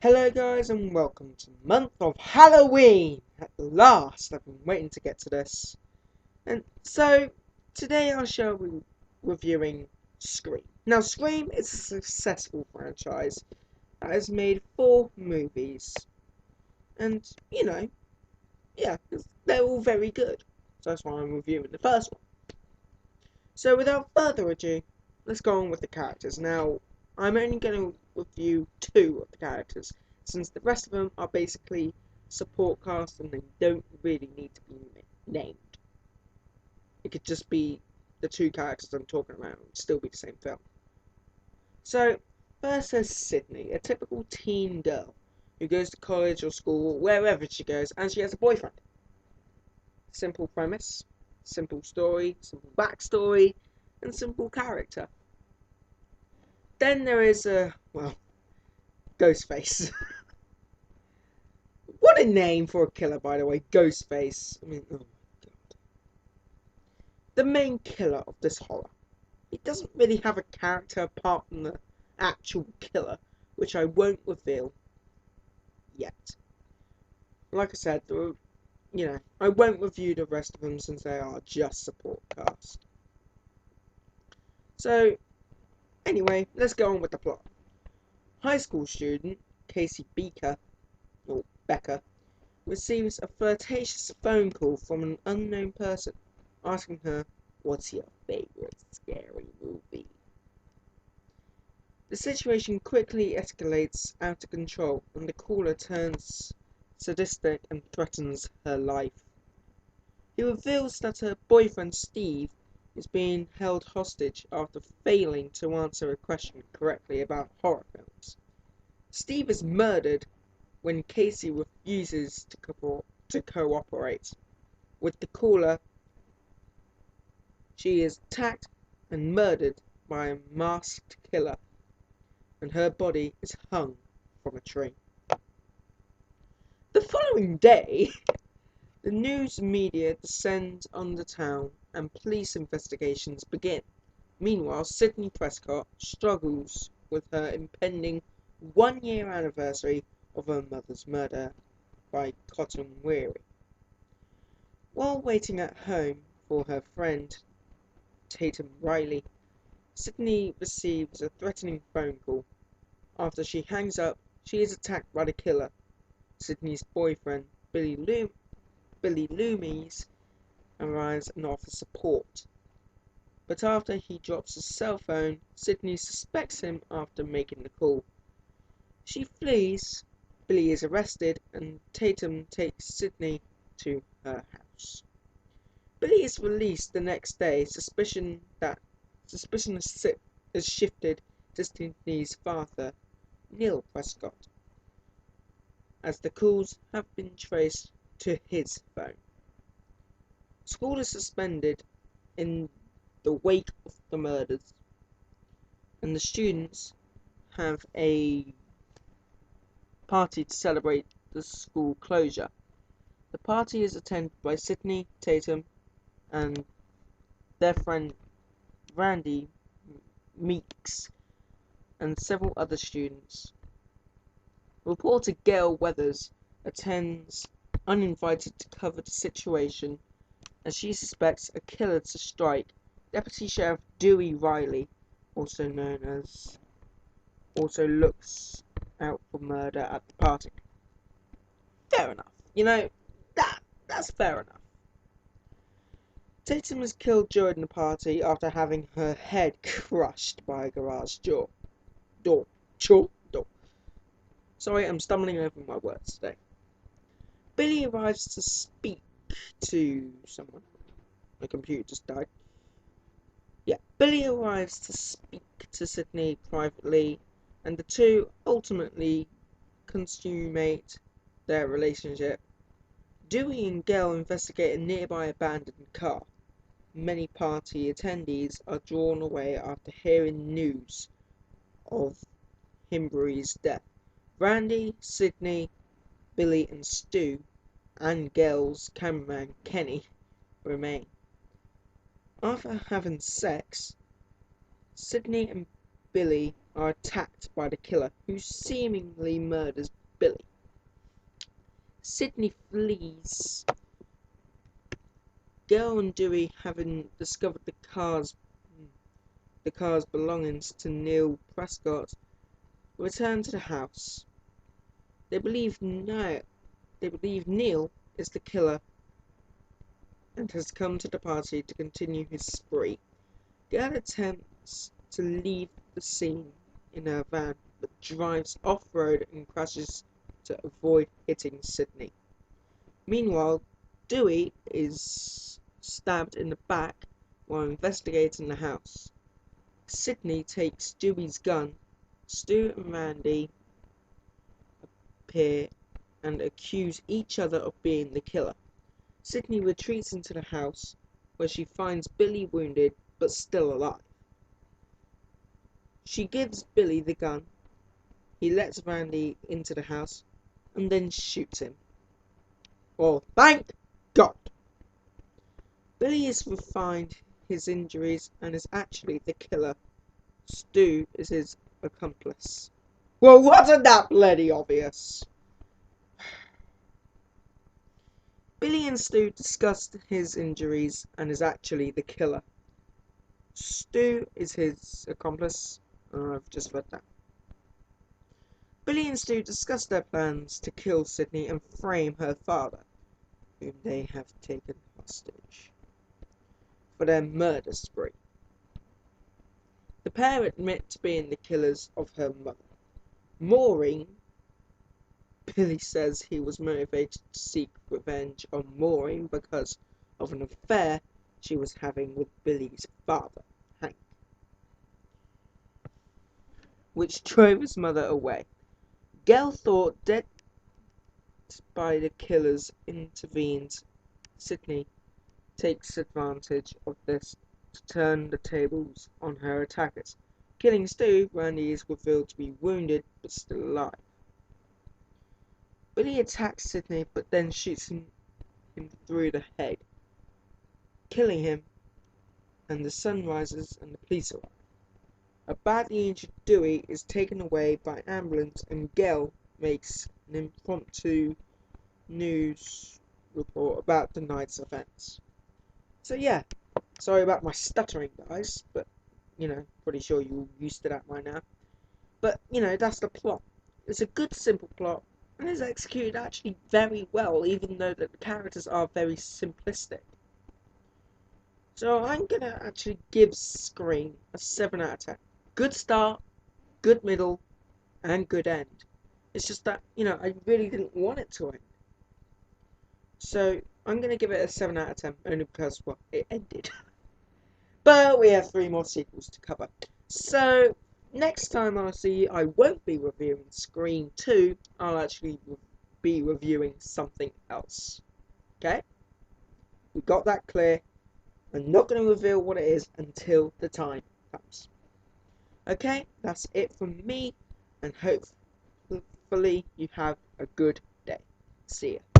Hello guys and welcome to the month of Halloween! At last, I've been waiting to get to this. And so, today I shall be reviewing Scream. Now Scream is a successful franchise that has made 4 movies. And, yeah, they're all very good. So that's why I'm reviewing the first one. So without further ado, let's go on with the characters. Now, I'm only going to review 2 of the characters, since the rest of them are basically support cast and they don't really need to be named. It could just be the 2 characters I'm talking about and still be the same film. So, first there's Sydney, a typical teen girl who goes to college or school, wherever she goes, and she has a boyfriend. Simple premise, simple story, simple backstory, and simple character. Then there is Ghostface. What a name for a killer, by the way, Ghostface. I mean, oh my god. The main killer of this horror. He doesn't really have a character apart from the actual killer, which I won't reveal yet. Like I said, I won't review the rest of them since they are just support cast. So, anyway, let's go on with the plot. High school student Casey Becker receives a flirtatious phone call from an unknown person asking her, "What's your favorite scary movie?" The situation quickly escalates out of control and the caller turns sadistic and threatens her life. He reveals that her boyfriend Steve is being held hostage after failing to answer a question correctly about horror films. Steve is murdered when Casey refuses to cooperate. With the caller, she is attacked and murdered by a masked killer, and her body is hung from a tree. The following day, the news media descends on the town and police investigations begin. Meanwhile, Sydney Prescott struggles with her impending 1-year anniversary of her mother's murder by Cotton Weary. While waiting at home for her friend Tatum Riley, Sydney receives a threatening phone call. After she hangs up, she is attacked by the killer. Sydney's boyfriend, Billy Loomis, arrives and offers support. But after he drops his cell phone, Sydney suspects him after making the call. She flees, Billy is arrested, and Tatum takes Sydney to her house. Billy is released the next day. Suspicion is shifted to Sydney's father, Neil Prescott, as the calls have been traced to his phone. School is suspended in the wake of the murders, and the students have a party to celebrate the school closure. The party is attended by Sydney, Tatum, and their friend Randy Meeks, and several other students. Reporter Gail Weathers attends uninvited to cover the situation as she suspects a killer to strike. Deputy Sheriff Dewey Riley, also looks out for murder at the party. Fair enough. That's fair enough. Tatum was killed during the party after having her head crushed by a garage door. Sorry, I'm stumbling over my words today. Billy arrives to speak to someone. My computer just died. Billy arrives to speak to Sydney privately, and the two ultimately consummate their relationship. Dewey and Gail investigate a nearby abandoned car. Many party attendees are drawn away after hearing news of Himbury's death. Randy, Sydney, Billy and Stu, and Gail's cameraman Kenny remain. After having sex, Sydney and Billy are attacked by the killer, who seemingly murders Billy. Sydney flees. Girl and Dewey, having discovered the car's belongings to Neil Prescott, return to the house. They believe Neil is the killer and has come to the party to continue his spree. Girl attempts to leave the scene in her van, but drives off-road and crashes to avoid hitting Sydney. Meanwhile, Dewey is stabbed in the back while investigating the house. Sydney takes Dewey's gun. Stu and Randy appear and accuse each other of being the killer. Sydney retreats into the house, where she finds Billy wounded but still alive. She gives Billy the gun. He lets Randy into the house and then shoots him. Well, thank God! Billy is refined his injuries and is actually the killer. Stu is his accomplice. Well, wasn't that bloody obvious? Billy and Stu discussed his injuries and is actually the killer. Stu is his accomplice. I've just read that. Billy and Stu discuss their plans to kill Sydney and frame her father, whom they have taken hostage, for their murder spree. The pair admit to being the killers of her mother. Maureen. Billy says he was motivated to seek revenge on Maureen because of an affair she was having with Billy's father, Hank, which drove his mother away. Gale, thought dead by the killers, intervenes. Sydney takes advantage of this to turn the tables on her attackers. Killing Stu, Randy is revealed to be wounded but still alive. Billy attacks Sydney but then shoots him through the head, killing him, and the sun rises and the police arrive. A badly injured Dewey is taken away by ambulance and Gale makes an impromptu news report about the night's events. So yeah, sorry about my stuttering, guys, but pretty sure you're all used to that by now. But that's the plot. It's a good simple plot and is executed actually very well, even though the characters are very simplistic. So I'm gonna actually give Scream a 7 out of 10. Good start, good middle, and good end. It's just that, I really didn't want it to end. So I'm going to give it a 7 out of 10, only because, well, it ended. But we have 3 more sequels to cover. So next time I'll see, I won't be reviewing Scream 2, I'll actually be reviewing something else. Okay? We got that clear. I'm not going to reveal what it is until the time comes. Okay, that's it from me, and hopefully you have a good day. See ya.